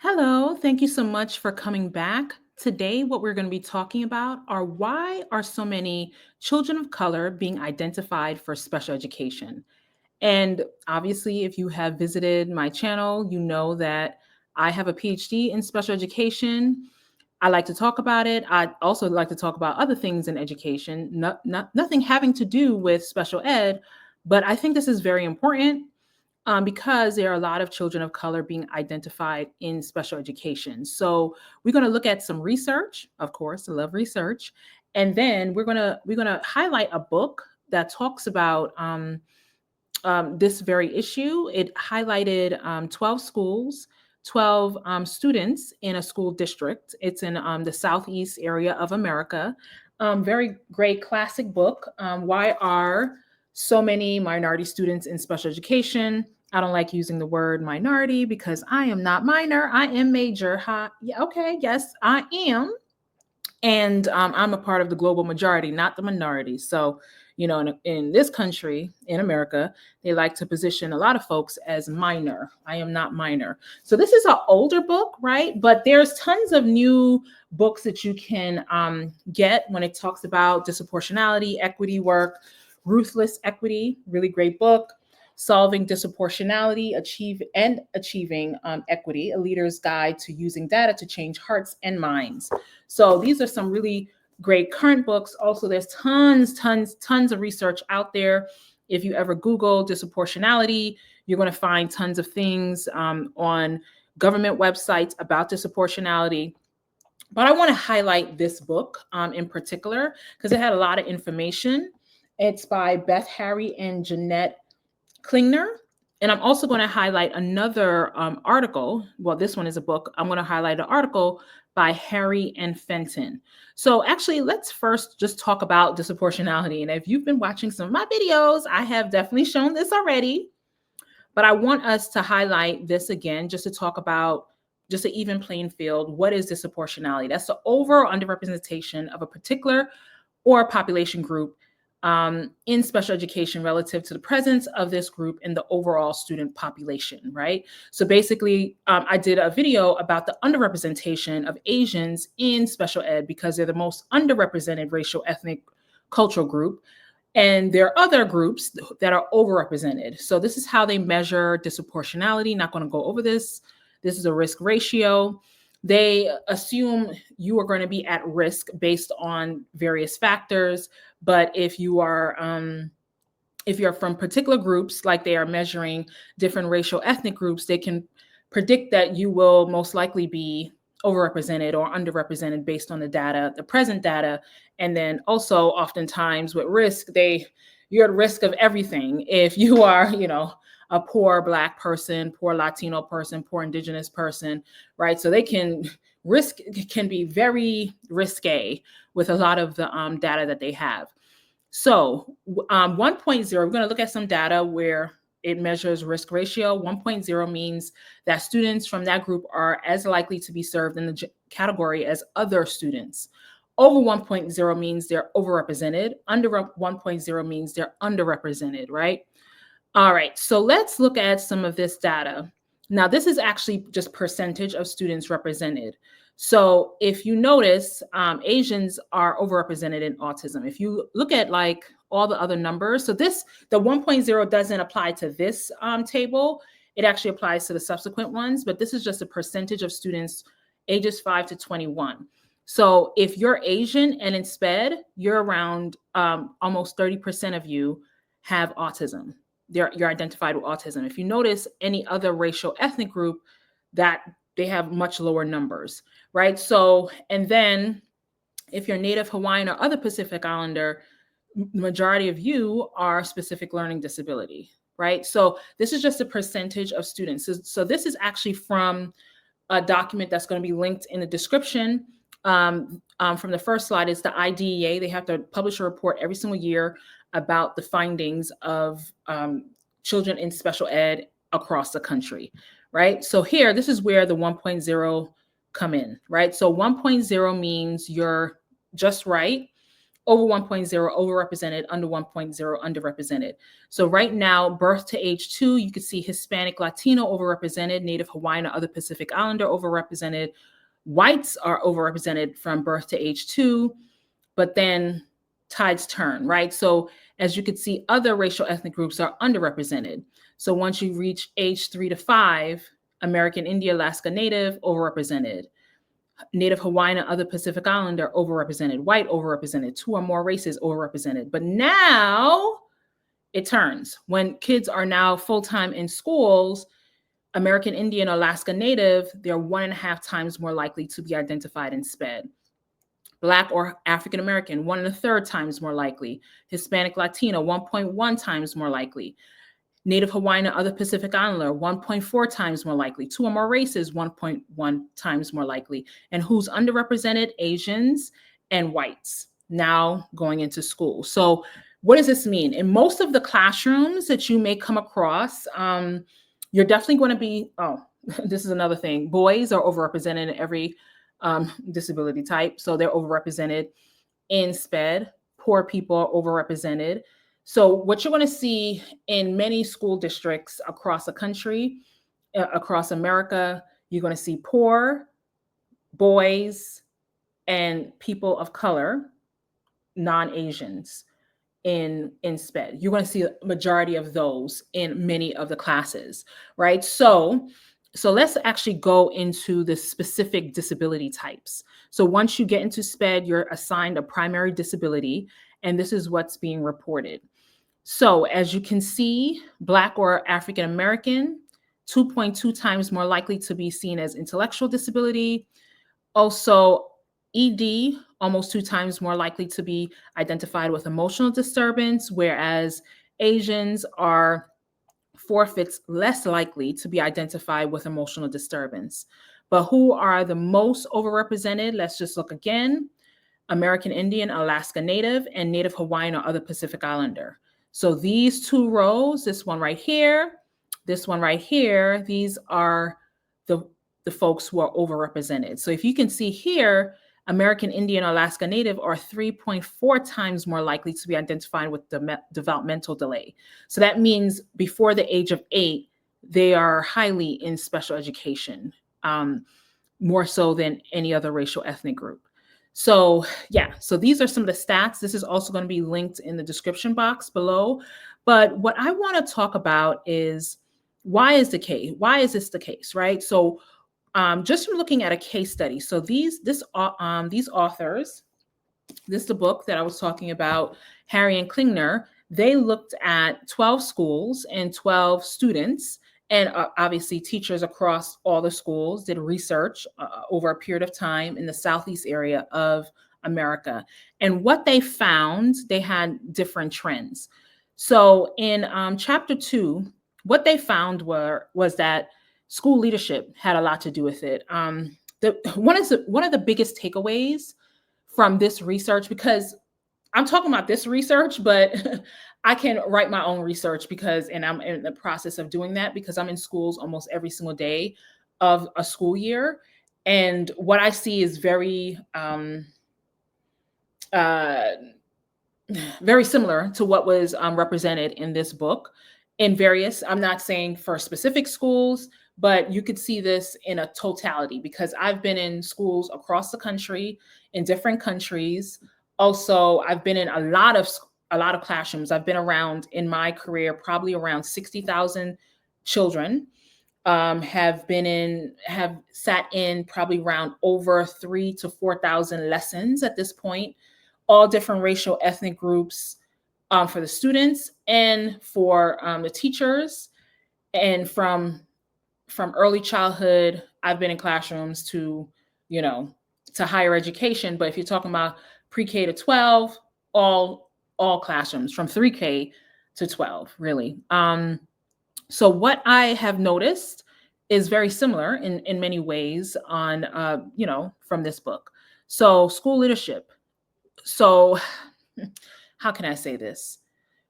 Hello, thank you so much for coming back. Today, what we're going to be talking about are why are so many children of color being identified for special education? And obviously, if you have visited my channel, you know that I have a PhD in special education. I like to talk about it. I also like to talk about other things in education, nothing having to do with special ed, but I think this is very important because there are a lot of children of color being identified in special education. So we're going to look at some research, of course, I love research, and then we're gonna highlight a book that talks about this very issue. It highlighted 12 schools, 12 students in a school district. It's in the southeast area of America. Very great classic book. Why are so many minority students in special education? I don't like using the word minority because I am not minor. I am major. Yeah, okay, yes, I am. And I'm a part of the global majority, not the minority. So, in this country, in America, they like to position a lot of folks as minor. I am not minor. So this is an older book, right? But there's tons of new books that you can get when it talks about disproportionality, equity work, ruthless equity, really great book. Solving disproportionality, achieving equity, a leader's guide to using data to change hearts and minds. So these are some really great current books. Also, there's tons of research out there. If you ever Google disproportionality, you're going to find tons of things on government websites about disproportionality. But I want to highlight this book in particular because it had a lot of information. It's by Beth, Harry, and Janette Klingner. And I'm also going to highlight another article. Well, this one is a book. I'm going to highlight an article by Harry and Fenton. So actually, let's first just talk about disproportionality. And if you've been watching some of my videos, I have definitely shown this already. But I want us to highlight this again, just to talk about just an even playing field. What is disproportionality? That's the over or underrepresentation of a particular or population group in special education relative to the presence of this group in the overall student population, right? So basically, I did a video about the underrepresentation of Asians in special ed because they're the most underrepresented racial, ethnic, cultural group. And there are other groups that are overrepresented. So this is how they measure disproportionality. Not going to go over this. This is a risk ratio. They assume you are going to be at risk based on various factors. But if you're from particular groups, like they are measuring different racial ethnic groups, they can predict that you will most likely be overrepresented or underrepresented based on the data, the present data. And then also oftentimes with risk, you're at risk of everything. If you are, a poor Black person, poor Latino person, poor Indigenous person, right? So risk can be very risque with a lot of the data that they have. So 1.0, we're going to look at some data where it measures risk ratio. 1.0 means that students from that group are as likely to be served in the category as other students. Over 1.0 means they're overrepresented. Under 1.0 means they're underrepresented, right? All right, so let's look at some of this data. Now, this is actually just percentage of students represented. So if you notice, Asians are overrepresented in autism. If you look at like all the other numbers, so the 1.0 doesn't apply to this table. It actually applies to the subsequent ones, but this is just a percentage of students ages 5 to 21. So if you're Asian and in SPED, you're around almost 30% of you have autism. You're identified with autism. If you notice any other racial ethnic group, that they have much lower numbers, right? So, and then if you're Native Hawaiian or other Pacific Islander, the majority of you are specific learning disability, right? So this is just a percentage of students. So this is actually from a document that's going to be linked in the description. From the first slide is the IDEA. They have to publish a report every single year about the findings of children in special ed across the country, right? So here, this is where the 1.0 come in, right? So 1.0 means you're just right. over 1.0 overrepresented, under 1.0 underrepresented. So right now, birth to age 2, you can see Hispanic, Latino overrepresented, Native Hawaiian or other Pacific Islander overrepresented. Whites are overrepresented from birth to age 2, but then tides turn, right? So as you can see, other racial ethnic groups are underrepresented. So once you reach age 3 to 5, American Indian, Alaska Native overrepresented. Native Hawaiian and other Pacific Islander overrepresented, white overrepresented, 2 or more races overrepresented. But now it turns. When kids are now full-time in schools, American Indian, Alaska Native, they're 1.5 times more likely to be identified in SPED. Black or African American, 1.33 times more likely. Hispanic Latino, 1.1 times more likely. Native Hawaiian and other Pacific Islander, 1.4 times more likely. 2 or more races, 1.1 times more likely. And who's underrepresented? Asians and whites now going into school. So what does this mean? In most of the classrooms that you may come across, you're definitely going to be, this is another thing. Boys are overrepresented in every disability type. So they're overrepresented in SPED. Poor people are overrepresented. So what you're going to see in many school districts across the country, across America, you're going to see poor, boys, and people of color, non-Asians in SPED. You're going to see a majority of those in many of the classes, right? So let's actually go into the specific disability types. So once you get into SPED, you're assigned a primary disability, and this is what's being reported. So as you can see, Black or African American, 2.2 times more likely to be seen as intellectual disability. Also, ED, almost 2 times more likely to be identified with emotional disturbance, whereas Asians are 4/5 less likely to be identified with emotional disturbance. But who are the most overrepresented? Let's just look again. American Indian, Alaska Native, and Native Hawaiian or other Pacific Islander. So these 2 rows, this one right here, this one right here, these are the folks who are overrepresented. So if you can see here, American Indian or Alaska Native are 3.4 times more likely to be identified with developmental delay. So that means before the age of 8, they are highly in special education, more so than any other racial ethnic group. So yeah, so these are some of the stats. This is also going to be linked in the description box below. But what I want to talk about is why is this the case, right? So just from looking at a case study. So these authors, this is the book that I was talking about, Harry and Klingner, they looked at 12 schools and 12 students, and obviously teachers across all the schools did research over a period of time in the Southeast area of America. And what they found, they had different trends. So in chapter 2, what they found was that school leadership had a lot to do with it. One of the biggest takeaways from this research, because I'm talking about this research, but I can write my own research and I'm in the process of doing that because I'm in schools almost every single day of a school year. And what I see is very similar to what was represented in this book in various, I'm not saying for specific schools, but you could see this in a totality because I've been in schools across the country, in different countries. Also, I've been in a lot of classrooms. I've been around in my career, probably around 60,000 children have sat in probably around over 3,000 to 4,000 lessons at this point, all different racial ethnic groups for the students and for the teachers. And from early childhood, I've been in classrooms to higher education. But if you're talking about pre-K to 12, all classrooms from 3K to 12, really. So what I have noticed is very similar in many ways on, from this book. So school leadership. So how can I say this?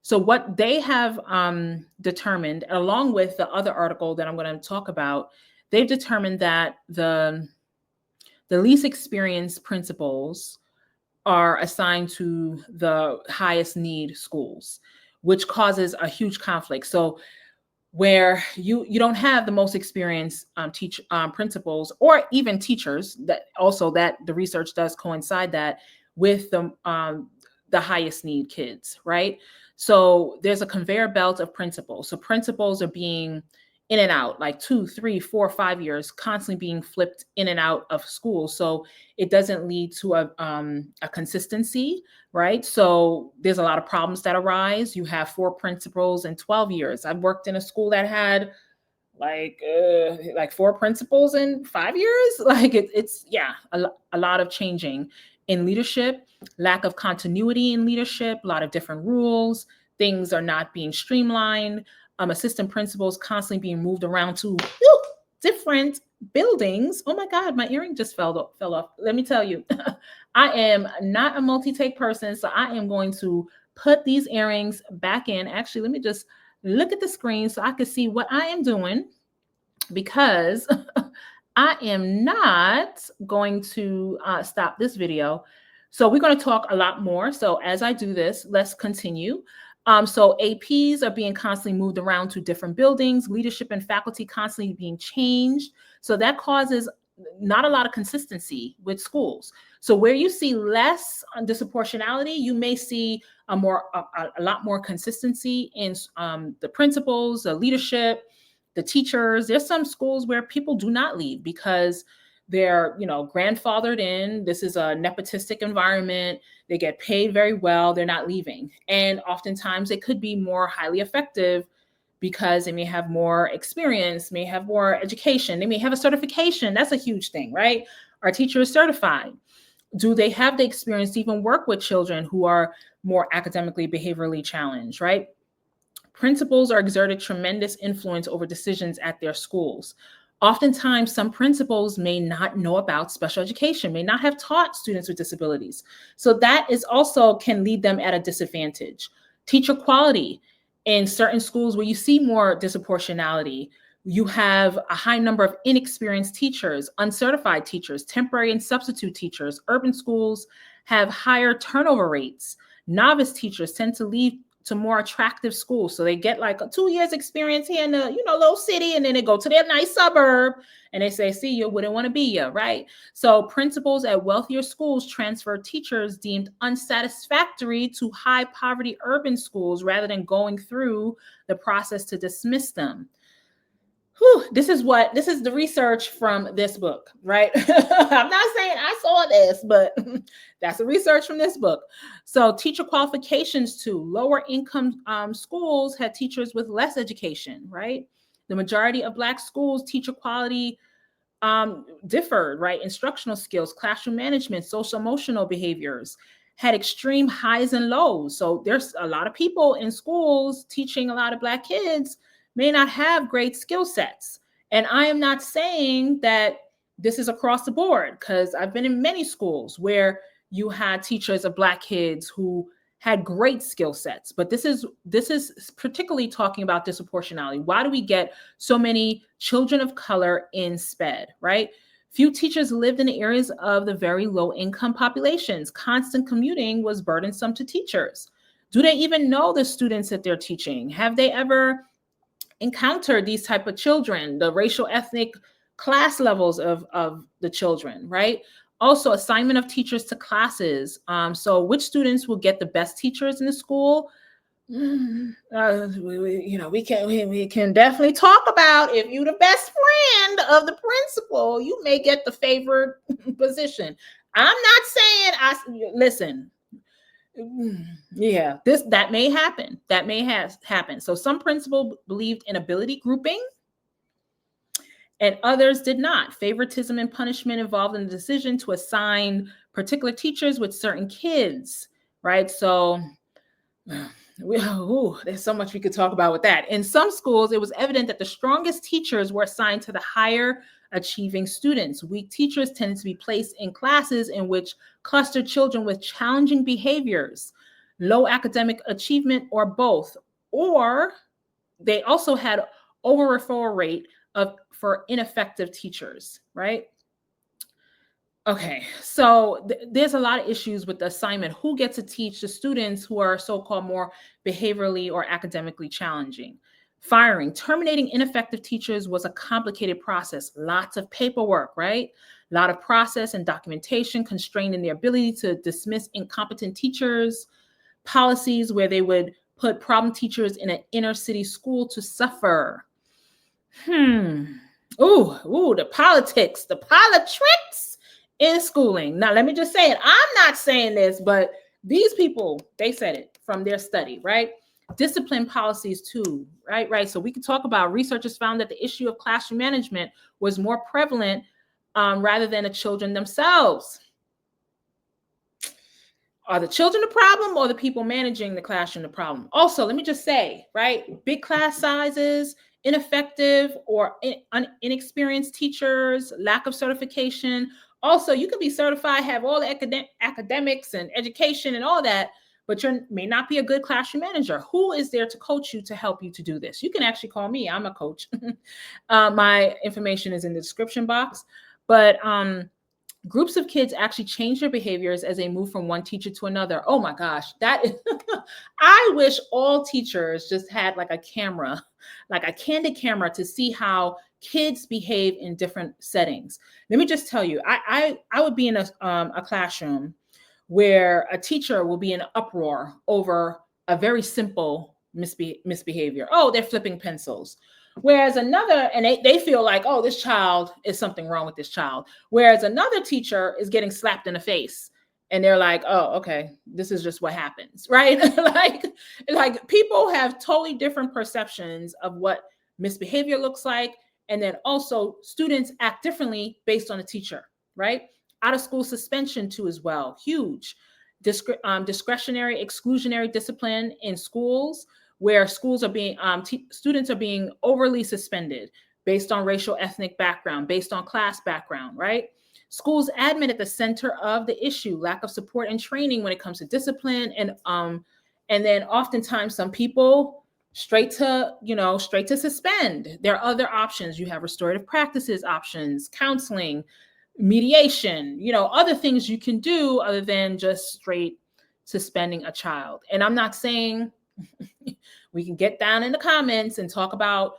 So what they have determined, along with the other article that I'm going to talk about, they've determined that the least experienced principals are assigned to the highest need schools, which causes a huge conflict. So where you don't have the most experienced teach principals or even teachers, that also that the research does coincide that with the highest need kids, right? So there's a conveyor belt of principals. So principals are being in and out, like 2, 3, 4, 5 years, constantly being flipped in and out of school. So it doesn't lead to a consistency, right? So there's a lot of problems that arise. You have 4 principals in 12 years. I've worked in a school that had like 4 principals in 5 years. Like it's yeah, a lot of changing in leadership, lack of continuity in leadership, a lot of different rules. Things are not being streamlined. Assistant principals constantly being moved around to different buildings. Oh my God, my earring just fell off. Let me tell you, I am not a multi-take person, so I am going to put these earrings back in. Actually, let me just look at the screen so I can see what I am doing, because I am not going to stop this video. So we're going to talk a lot more. So as I do this, let's continue. So APs are being constantly moved around to different buildings, leadership and faculty constantly being changed. So that causes not a lot of consistency with schools. So where you see less disproportionality, you may see a lot more consistency in the principals, the leadership, the teachers. There's some schools where people do not leave because they're, grandfathered in. This is a nepotistic environment. They get paid very well. They're not leaving. And oftentimes they could be more highly effective because they may have more experience, may have more education. They may have a certification. That's a huge thing, right? Our teacher is certified. Do they have the experience to even work with children who are more academically, behaviorally challenged, right? Principals are exerted tremendous influence over decisions at their schools. Oftentimes, some principals may not know about special education, may not have taught students with disabilities. So that is also can lead them at a disadvantage. Teacher quality. In certain schools where you see more disproportionality, you have a high number of inexperienced teachers, uncertified teachers, temporary and substitute teachers. Urban schools have higher turnover rates. Novice teachers tend to leave to more attractive schools. So they get like a 2 years experience here in a little city, and then they go to their nice suburb and they say, see, you wouldn't want to be you, right? So principals at wealthier schools transfer teachers deemed unsatisfactory to high poverty urban schools rather than going through the process to dismiss them. This is the research from this book, right? I'm not saying I saw this, but that's the research from this book. So teacher qualifications too. Lower income schools had teachers with less education, right? The majority of Black schools, teacher quality differed, right? Instructional skills, classroom management, social emotional behaviors had extreme highs and lows. So there's a lot of people in schools teaching a lot of Black kids may not have great skill sets. And I am not saying that this is across the board, because I've been in many schools where you had teachers of Black kids who had great skill sets. But this is particularly talking about disproportionality. Why do we get so many children of color in SPED, right? Few teachers lived in the areas of the very low income populations. Constant commuting was burdensome to teachers. Do they even know the students that they're teaching? Have they ever encounter these type of children, the racial, ethnic, class levels of the children, right? Also, assignment of teachers to classes. So which students will get the best teachers in the school? We can definitely talk about, if you're the best friend of the principal, you may get the favored position. I'm not saying listen. Yeah, that may happen. That may have happened. So some principals believed in ability grouping and others did not. Favoritism and punishment involved in the decision to assign particular teachers with certain kids, right? So there's so much we could talk about with that. In some schools, it was evident that the strongest teachers were assigned to the higher achieving students. Weak teachers tended to be placed in classes in which clustered children with challenging behaviors, low academic achievement, or both. Or they also had over referral rate for ineffective teachers, right? Okay, so there's a lot of issues with the assignment. Who gets to teach the students who are so-called more behaviorally or academically challenging? Firing, terminating ineffective teachers was a complicated process. Lots of paperwork, right? A lot of process and documentation constraining their ability to dismiss incompetent teachers. Policies where they would put problem teachers in an inner city school to suffer. The politics, the politrics in schooling. Now, let me just say it. I'm not saying this, but these people, they said it from their study, right? Discipline policies too, right? Right. So we can talk about researchers found that the issue of classroom management was more prevalent rather than the children themselves. Are the children the problem or the people managing the classroom the problem? Also, let me just say, right? Big class sizes, ineffective or inexperienced teachers, lack of certification. Also, you can be certified, have all the academics and education and all that, but you may not be a good classroom manager. Who is there to coach you to help you to do this? You can actually call me. I'm a coach. My information is in the description box. But groups of kids actually change their behaviors as they move from one teacher to another. Oh my gosh, that is, I wish all teachers just had like a camera, like a candid camera to see how kids behave in different settings. Let me just tell you, I would be in a classroom where a teacher will be in uproar over a very simple misbehavior. Oh, they're flipping pencils. Whereas another, and they feel like, oh, this child is something wrong with this child. Whereas another teacher is getting slapped in the face. And they're like, oh, okay, this is just what happens, right? like people have totally different perceptions of what misbehavior looks like. And then also students act differently based on the teacher, right? Out of school suspension too as well, huge. Discretionary, exclusionary discipline in schools, where schools are being students are being overly suspended based on racial ethnic background, based on class background, right? Schools admin at the center of the issue, lack of support and training when it comes to discipline, and then oftentimes some people straight to suspend. There are other options. You have restorative practices options, counseling, mediation, other things you can do other than just straight suspending a child. And I'm not saying we can get down in the comments and talk about,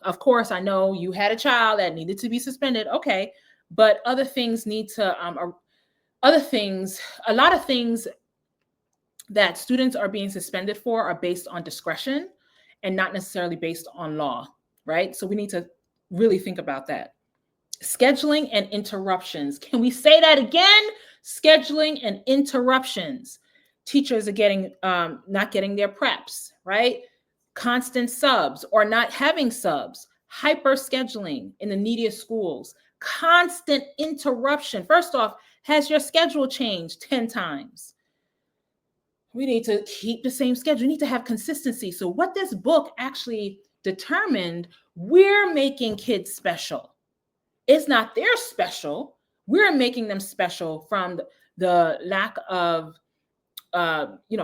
of course, I know you had a child that needed to be suspended. Okay. But other things need to, a lot of things that students are being suspended for are based on discretion and not necessarily based on law, right? So we need to really think about that. Scheduling and interruptions. Can we say that again? Scheduling and interruptions. Teachers are not getting their preps, right? Constant subs or not having subs. Hyper scheduling in the neediest schools. Constant interruption. First off, has your schedule changed 10 times? We need to keep the same schedule. We need to have consistency. So what this book actually determined, we're making kids special. It's not their special. We're making them special from the lack of,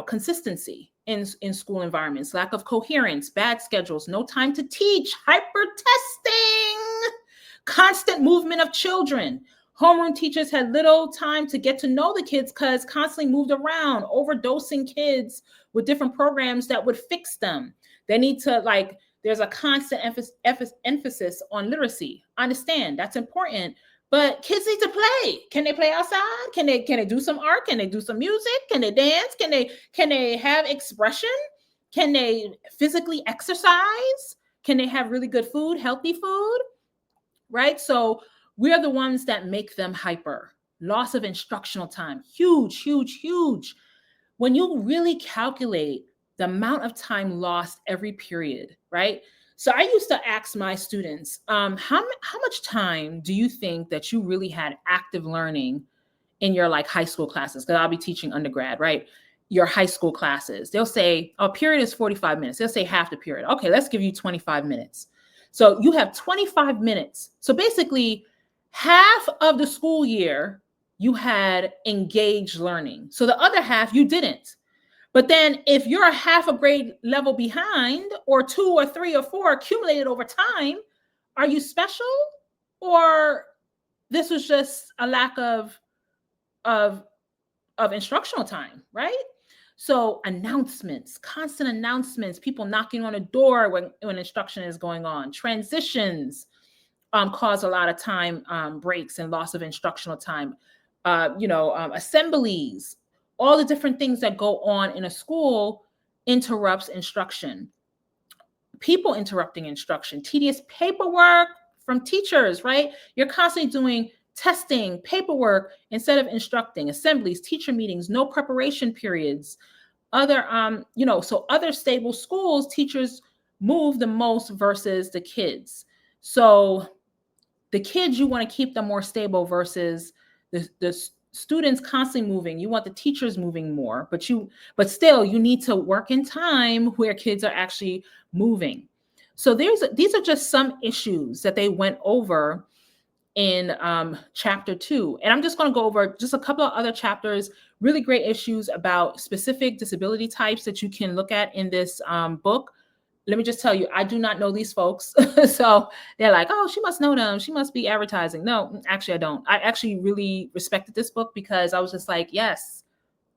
consistency in school environments, lack of coherence, bad schedules, no time to teach, hyper testing, constant movement of children. Homeroom teachers had little time to get to know the kids because constantly moved around, overdosing kids with different programs that would fix them. They need to there's a constant emphasis on literacy. I understand that's important, but kids need to play. Can they play outside? Can they do some art? Can they do some music? Can they dance? Can they have expression? Can they physically exercise? Can they have really good food, healthy food? Right? So we're the ones that make them hyper. Loss of instructional time, huge, huge, huge. When you really calculate the amount of time lost every period, right? So I used to ask my students, how much time do you think that you really had active learning in your high school classes? Because I'll be teaching undergrad, right? Your high school classes. They'll say, a period is 45 minutes. They'll say half the period. Okay, let's give you 25 minutes. So you have 25 minutes. So basically, half of the school year, you had engaged learning. So the other half, you didn't. But then if you're a half a grade level behind, or 2 or 3 or 4 accumulated over time, are you special or this was just a lack of instructional time, right? So announcements, constant announcements, people knocking on a door when instruction is going on, transitions cause a lot of time breaks and loss of instructional time. Assemblies, all the different things that go on in a school interrupts instruction. People interrupting instruction, tedious paperwork from teachers, right? You're constantly doing testing, paperwork instead of instructing, assemblies, teacher meetings, no preparation periods. So other stable schools, teachers move the most versus the kids. So the kids, you want to keep them more stable versus the students constantly moving. You want the teachers moving more, but still you need to work in time where kids are actually moving. So these are just some issues that they went over in chapter 2. And I'm just going to go over just a couple of other chapters, really great issues about specific disability types that you can look at in this book. Let me just tell you, I do not know these folks. So they're like, oh, she must know them. She must be advertising. No, actually, I don't. I actually really respected this book because I was just like, yes,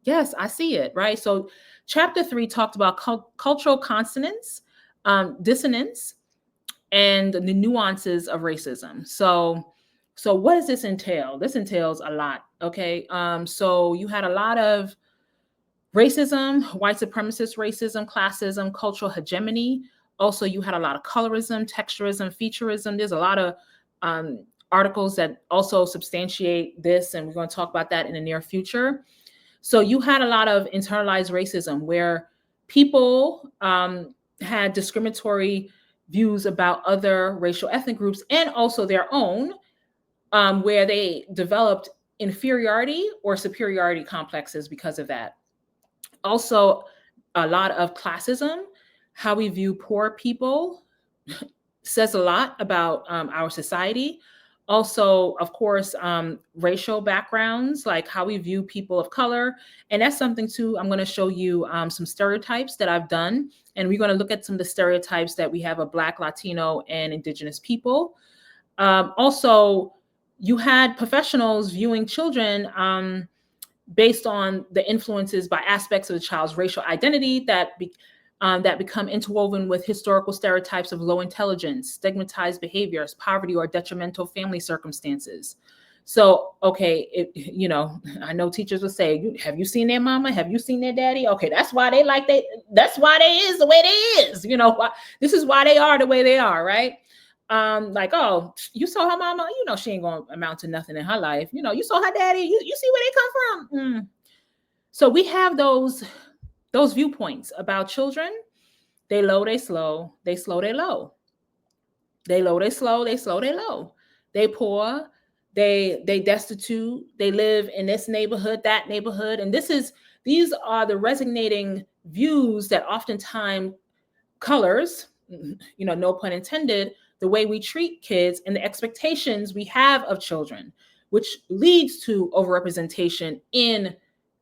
I see it, right? So chapter 3 talked about cultural consonance, dissonance, and the nuances of racism. So what does this entail? This entails a lot, okay? So you had a lot of racism, white supremacist racism, classism, cultural hegemony. Also, you had a lot of colorism, texturism, featureism. There's a lot of articles that also substantiate this, and we're going to talk about that in the near future. So you had a lot of internalized racism where people had discriminatory views about other racial ethnic groups and also their own, where they developed inferiority or superiority complexes because of that. Also, a lot of classism, how we view poor people says a lot about our society. Also, of course, racial backgrounds, like how we view people of color. And that's something too, I'm going to show you some stereotypes that I've done. And we're going to look at some of the stereotypes that we have of Black, Latino, and Indigenous people. Also, you had professionals viewing children based on the influences by aspects of the child's racial identity that become interwoven with historical stereotypes of low intelligence, stigmatized behaviors, poverty, or detrimental family circumstances. So, okay, I know teachers will say, have you seen their mama? Have you seen their daddy? Okay, that's why that's why they is the way they is. This is why they are the way they are, right? Like, oh, you saw her mama, she ain't gonna amount to nothing in her life. You saw her daddy, you see where they come from. So we have those viewpoints about children. They low, they slow, they slow, they low. They low, they slow, they slow, they low. They poor, they destitute, they live in this neighborhood, that neighborhood. And these are the resonating views that oftentimes colors, no pun intended, the way we treat kids and the expectations we have of children, which leads to overrepresentation in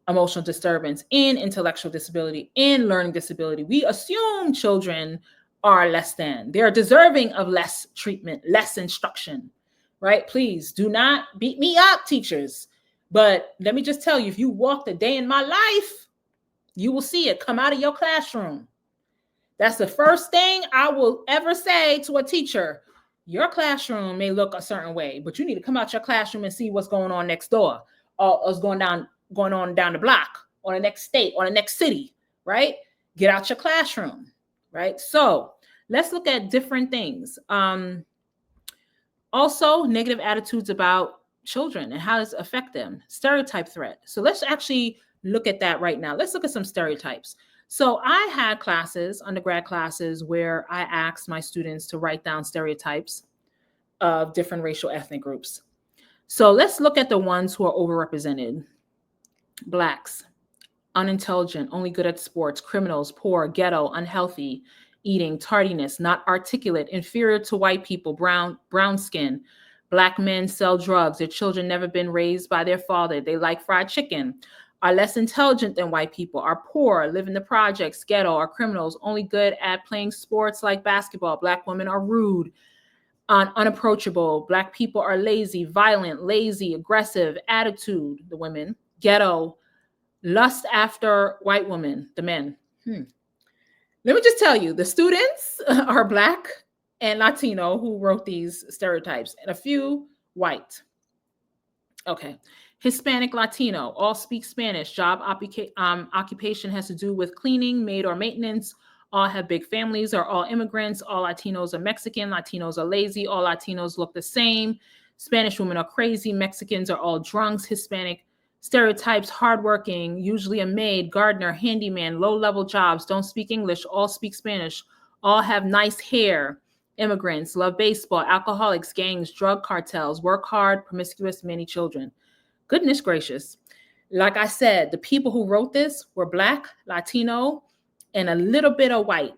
emotional disturbance, in intellectual disability, in learning disability. We assume children are less than. They're deserving of less treatment, less instruction, right? Please do not beat me up, teachers. But let me just tell you, if you walk the day in my life, you will see it come out of your classroom. That's the first thing I will ever say to a teacher. Your classroom may look a certain way, but you need to come out your classroom and see what's going on next door, or what's going on down the block, or the next state, or the next city, right? Get out your classroom, right? So let's look at different things. Also, negative attitudes about children and how does it affect them? Stereotype threat. So let's actually look at that right now. Let's look at some stereotypes. So I had classes, undergrad classes, where I asked my students to write down stereotypes of different racial ethnic groups. So let's look at the ones who are overrepresented. Blacks, unintelligent, only good at sports, criminals, poor, ghetto, unhealthy, eating, tardiness, not articulate, inferior to white people, brown skin. Black men sell drugs. Their children never been raised by their father. They like fried chicken. Are less intelligent than white people, are poor, live in the projects, ghetto, are criminals, only good at playing sports like basketball. Black women are rude. Unapproachable. Black people are lazy, violent, lazy, aggressive, attitude, the women, ghetto, lust after white women, the men. Let me just tell you, the students are Black and Latino who wrote these stereotypes, and a few white. Okay. Hispanic, Latino, all speak Spanish. Job occupation has to do with cleaning, maid, or maintenance. All have big families, are all immigrants. All Latinos are Mexican. Latinos are lazy. All Latinos look the same. Spanish women are crazy. Mexicans are all drunks. Hispanic stereotypes, hardworking, usually a maid, gardener, handyman, low-level jobs, don't speak English, all speak Spanish, all have nice hair. Immigrants, love baseball, alcoholics, gangs, drug cartels, work hard, promiscuous, many children. Goodness gracious. Like I said, the people who wrote this were Black, Latino, and a little bit of white.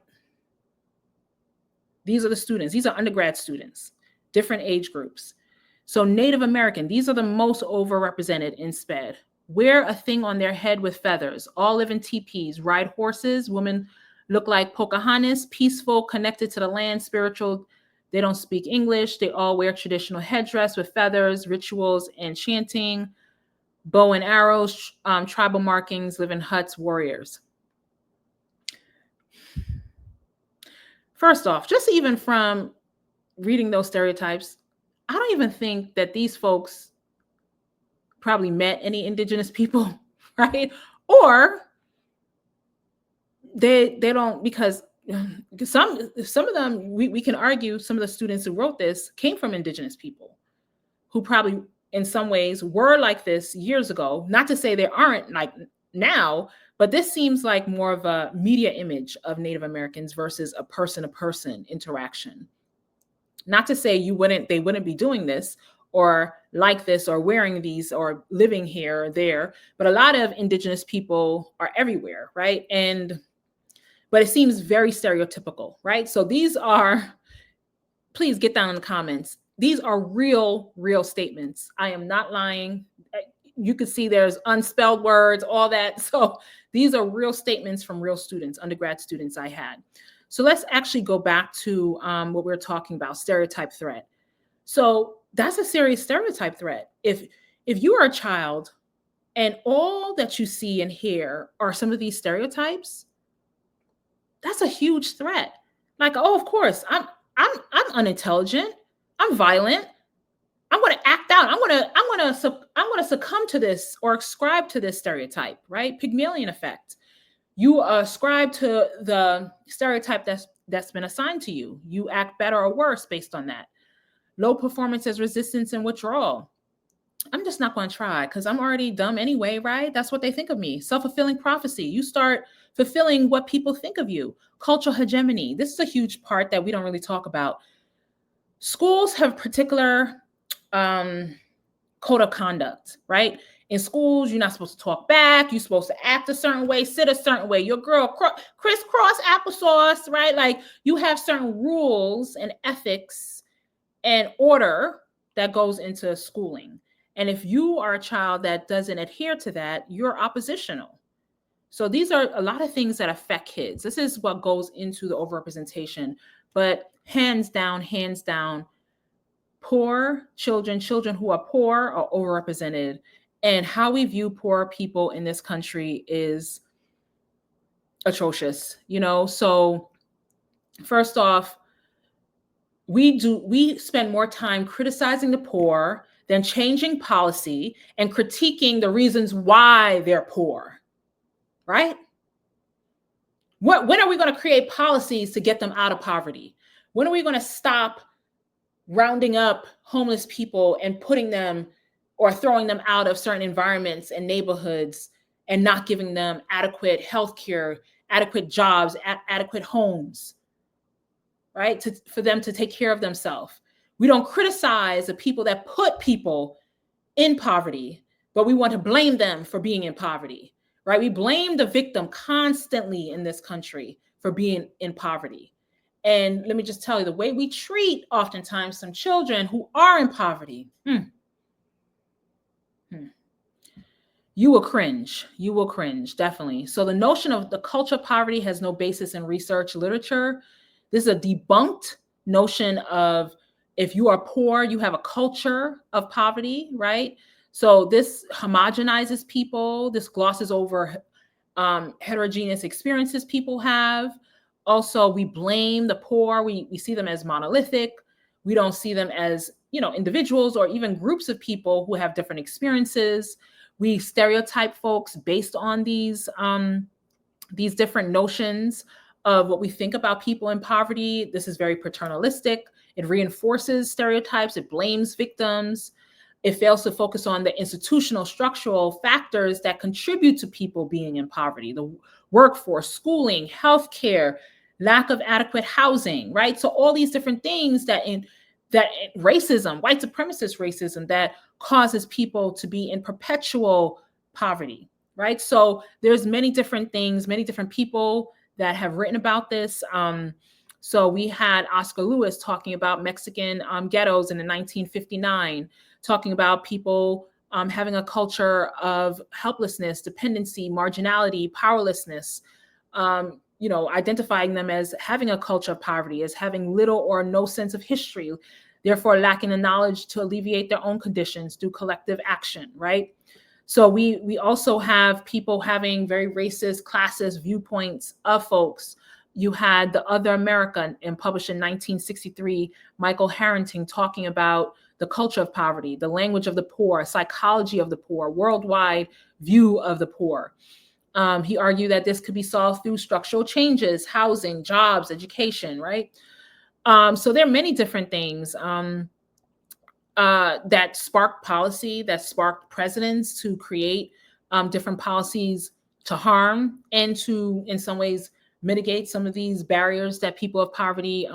These are the students. These are undergrad students, different age groups. So Native American, these are the most overrepresented in SPED. Wear a thing on their head with feathers, all live in teepees, ride horses, women look like Pocahontas, peaceful, connected to the land, spiritual. They don't speak English. They all wear traditional headdress with feathers, rituals, and chanting, bow and arrows, tribal markings, live in huts, warriors. First off, just even from reading those stereotypes, I don't even think that these folks probably met any indigenous people, right? Or they don't, because some of them, we can argue some of the students who wrote this came from indigenous people who probably in some ways were like this years ago. Not to say they aren't like now, but this seems like more of a media image of Native Americans versus a person-to-person interaction. Not to say they wouldn't be doing this or like this or wearing these or living here or there, but a lot of indigenous people are everywhere, right? But it seems very stereotypical, right? So these are, please get down in the comments. These are real statements. I am not lying. You can see there's unspelled words, all that. So these are real statements from real students, undergrad students I had. So let's actually go back to what we were talking about, stereotype threat. So that's a serious stereotype threat. If you are a child and all that you see and hear are some of these stereotypes, that's a huge threat. Like, oh, of course, I'm unintelligent, I'm violent, I'm going to act out, I'm going to succumb to this or ascribe to this stereotype, right? Pygmalion effect. You ascribe to the stereotype that's been assigned to you. You act better or worse based on that. Low performance as resistance and withdrawal. I'm just not going to try because I'm already dumb anyway, right? That's what they think of me. Self-fulfilling prophecy. You start fulfilling what people think of you. Cultural hegemony. This is a huge part that we don't really talk about. Schools have particular code of conduct, right? In schools, you're not supposed to talk back. You're supposed to act a certain way, sit a certain way. Your girl, crisscross applesauce, right? Like you have certain rules and ethics and order that goes into schooling. And if you are a child that doesn't adhere to that, you're oppositional. So these are a lot of things that affect kids. This is what goes into the overrepresentation. But hands down, poor children who are poor are overrepresented. And how we view poor people in this country is atrocious, you know? So first off, we spend more time criticizing the poor than changing policy and critiquing the reasons why they're poor, right? When are we going to create policies to get them out of poverty? When are we going to stop rounding up homeless people and putting them or throwing them out of certain environments and neighborhoods and not giving them adequate healthcare, adequate jobs, adequate homes, right? For them to take care of themselves. We don't criticize the people that put people in poverty, but we want to blame them for being in poverty, right? We blame the victim constantly in this country for being in poverty. And let me just tell you, the way we treat oftentimes some children who are in poverty, you will cringe. You will cringe, definitely. So the notion of the culture of poverty has no basis in research literature. This is a debunked notion of If you are poor, you have a culture of poverty, right? So this homogenizes people. This glosses over heterogeneous experiences people have. Also, we blame the poor. We see them as monolithic. We don't see them as, individuals or even groups of people who have different experiences. We stereotype folks based on these different notions of what we think about people in poverty. This is very paternalistic. It reinforces stereotypes. It blames victims. It fails to focus on the institutional structural factors that contribute to people being in poverty: the workforce, schooling, healthcare, lack of adequate housing, right? So all these different things that racism, white supremacist racism, that causes people to be in perpetual poverty, right? So there's many different things, many different people that have written about this. So we had Oscar Lewis talking about Mexican ghettos in the 1959, talking about people having a culture of helplessness, dependency, marginality, powerlessness, identifying them as having a culture of poverty, as having little or no sense of history, therefore lacking the knowledge to alleviate their own conditions through collective action, right? So we also have people having very racist, classist viewpoints of folks. You had The Other America, and published in 1963, Michael Harrington talking about the culture of poverty, the language of the poor, psychology of the poor, worldwide view of the poor. He argued that this could be solved through structural changes, housing, jobs, education, right? So there are many different things that sparked policy, that sparked presidents to create different policies to harm and to, in some ways, mitigate some of these barriers that people of poverty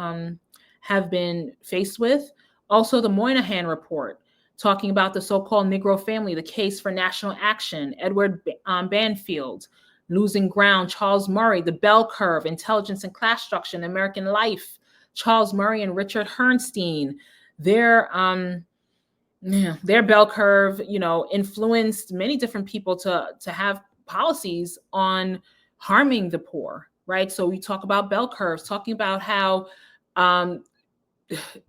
have been faced with. Also, the Moynihan Report, talking about the so-called Negro family, the case for national action, Edward Banfield, Losing Ground, Charles Murray, the bell curve, intelligence and class structure in American life, Charles Murray and Richard Herrnstein, their bell curve, influenced many different people to have policies on harming the poor, right? So we talk about bell curves, talking about how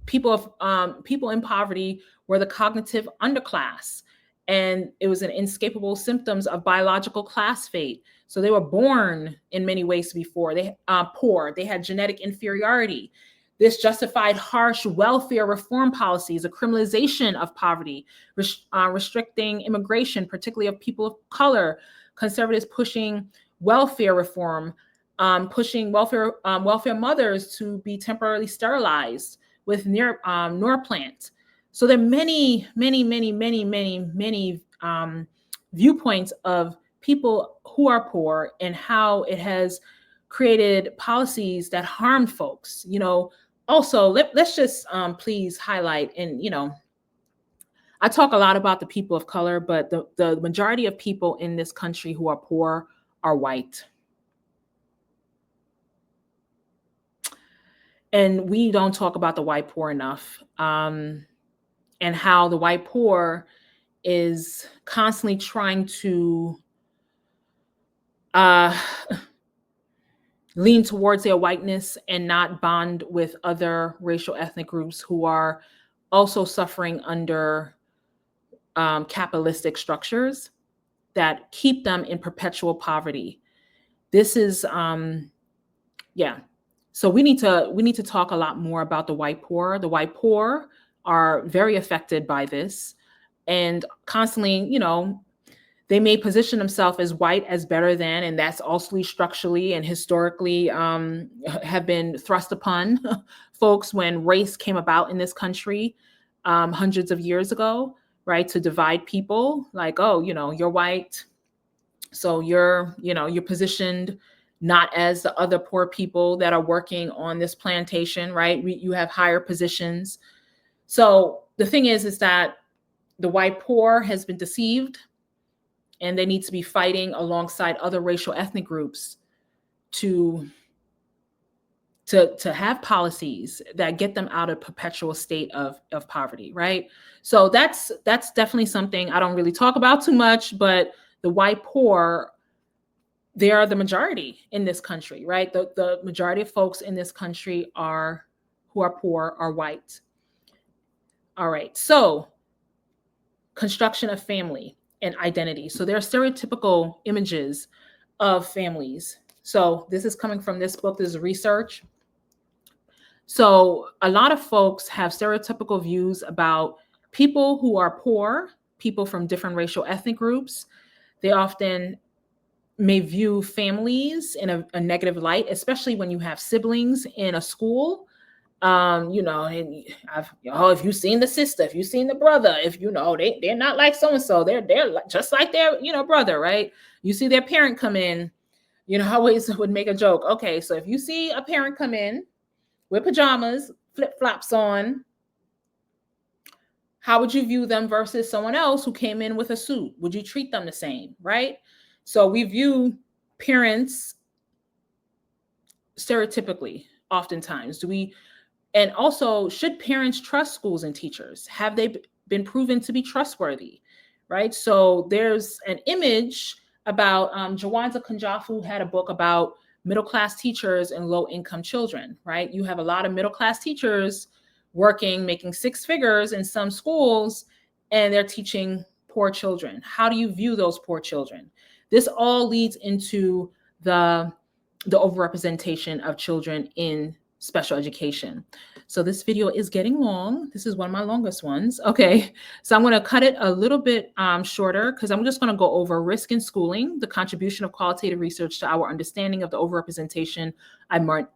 people in poverty were the cognitive underclass, and it was an inescapable symptoms of biological class fate. So they were born in many ways before they poor. They had genetic inferiority. This justified harsh welfare reform policies, a criminalization of poverty, restricting immigration, particularly of people of color, conservatives pushing welfare reform, pushing welfare mothers to be temporarily sterilized with Norplant. So there are many, many, many, many, many, many viewpoints of people who are poor and how it has created policies that harmed folks. Also, let's just please highlight, and I talk a lot about the people of color, but the majority of people in this country who are poor are white. And we don't talk about the white poor enough, and how the white poor is constantly trying to lean towards their whiteness and not bond with other racial ethnic groups who are also suffering under capitalistic structures that keep them in perpetual poverty. This is So we need to talk a lot more about the white poor. The white poor are very affected by this, and constantly, they may position themselves as white as better than, and that's also structurally and historically have been thrust upon folks when race came about in this country hundreds of years ago, right? To divide people, like, oh, you're white, so you're positioned not as the other poor people that are working on this plantation, right? You have higher positions. So the thing is that the white poor has been deceived, and they need to be fighting alongside other racial ethnic groups to have policies that get them out of perpetual state of poverty, right? So that's definitely something I don't really talk about too much, but the white poor, they are the majority in this country, right? The majority of folks in this country who are poor are white. All right. So construction of family and identity. So there are stereotypical images of families. So this is coming from this book. This is research. So a lot of folks have stereotypical views about people who are poor, people from different racial ethnic groups. They often may view families in a negative light, especially when you have siblings in a school. And if you've seen the sister, if you've seen the brother, if they're not like so and so, they're just like their brother, right? You see their parent come in, I always would make a joke. Okay, so if you see a parent come in with pajamas, flip flops on, how would you view them versus someone else who came in with a suit? Would you treat them the same, right? So we view parents stereotypically oftentimes. And also, should parents trust schools and teachers? Have they been proven to be trustworthy, right? So there's an image about Jawanza Kunjafu had a book about middle-class teachers and low-income children, right? You have a lot of middle-class teachers working, making six figures in some schools, and they're teaching poor children. How do you view those poor children? This all leads into the overrepresentation of children in special education. So this video is getting long. This is one of my longest ones. Okay, so I'm going to cut it a little bit shorter because I'm just going to go over risk in schooling, the contribution of qualitative research to our understanding of the overrepresentation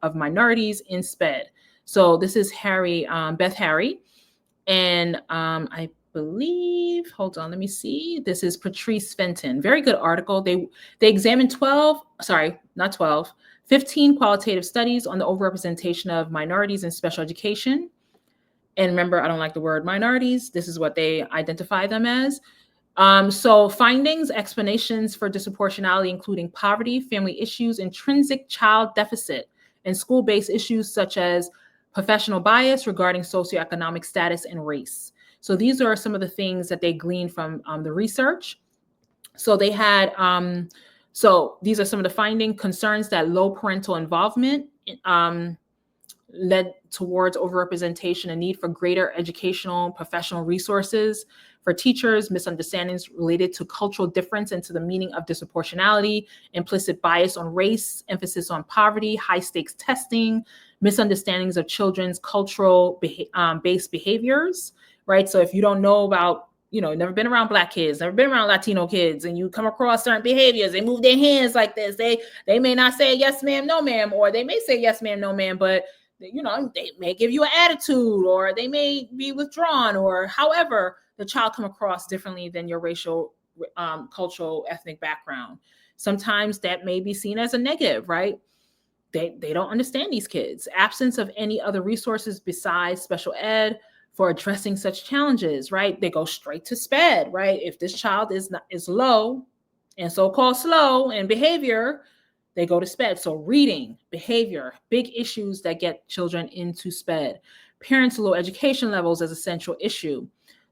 of minorities in SPED. So this is Beth Harry, and I believe, hold on, let me see. This is Patrice Fenton. Very good article. They examined 15 qualitative studies on the overrepresentation of minorities in special education. And remember, I don't like the word minorities. This is what they identify them as. So findings, explanations for disproportionality, including poverty, family issues, intrinsic child deficit, and school-based issues such as professional bias regarding socioeconomic status and race. So these are some of the things that they gleaned from the research. So they had, so these are some of the findings: concerns that low parental involvement led towards overrepresentation, a need for greater educational professional resources for teachers, misunderstandings related to cultural difference and to the meaning of disproportionality, implicit bias on race, emphasis on poverty, high stakes testing, misunderstandings of children's cultural based behaviors, right? So if you don't know about, never been around Black kids, never been around Latino kids, and you come across certain behaviors, they move their hands like this, they may not say yes ma'am, no ma'am, or they may say yes ma'am, no ma'am, but they may give you an attitude, or they may be withdrawn, or however the child come across differently than your racial, cultural, ethnic background. Sometimes that may be seen as a negative, right? They don't understand these kids. Absence of any other resources besides special ed for addressing such challenges, right? They go straight to SPED, right? If this child is low and so-called slow in behavior, they go to SPED. So reading, behavior, big issues that get children into SPED. Parents' low education levels as a central issue.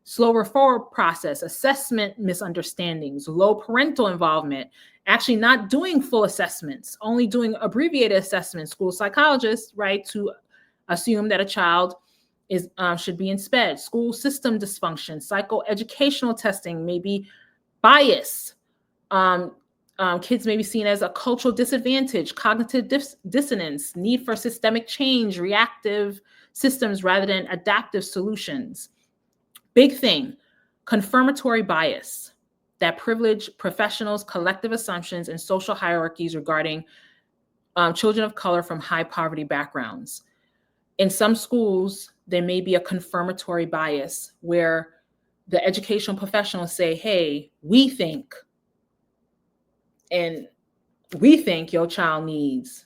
Slow referral process, assessment misunderstandings, low parental involvement, actually not doing full assessments, only doing abbreviated assessments. School psychologists, right, to assume that a child should be in SPED. School system dysfunction, psychoeducational testing, maybe bias. Kids may be seen as a cultural disadvantage, cognitive dissonance, need for systemic change, reactive systems rather than adaptive solutions. Big thing, confirmatory bias that privilege professionals' collective assumptions and social hierarchies regarding children of color from high poverty backgrounds. In some schools, there may be a confirmatory bias where the educational professionals say, hey, we think your child needs,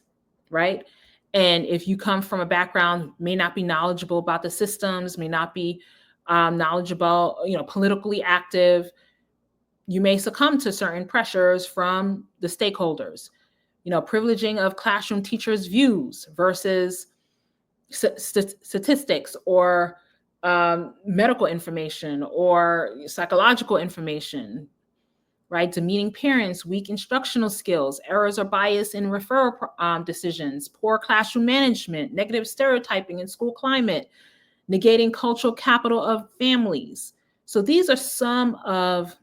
right? And if you come from a background, may not be knowledgeable about the systems, may not be knowledgeable, politically active, you may succumb to certain pressures from the stakeholders. Privileging of classroom teachers' views versus statistics or medical information or psychological information, right? Demeaning parents, weak instructional skills, errors or bias in referral decisions, poor classroom management, negative stereotyping in school climate, negating cultural capital of families. So these are some of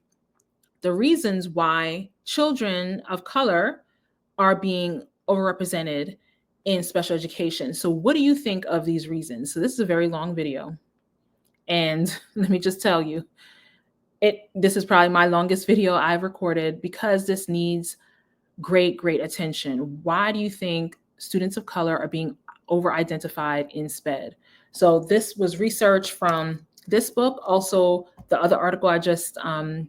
the reasons why children of color are being overrepresented in special education. So what do you think of these reasons? So this is a very long video. And let me just tell you, this is probably my longest video I've recorded because this needs great attention. Why do you think students of color are being over-identified in SPED? So this was research from this book. Also, the other article I just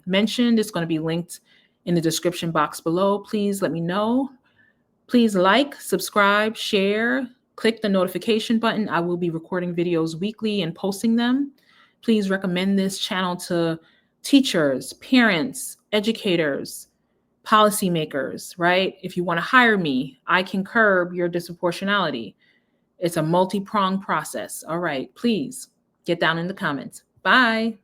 mentioned is going to be linked in the description box below. Please let me know. Please like, subscribe, share, click the notification button. I will be recording videos weekly and posting them. Please recommend this channel to teachers, parents, educators, policymakers, right? If you want to hire me, I can curb your disproportionality. It's a multi-pronged process. All right, please get down in the comments. Bye.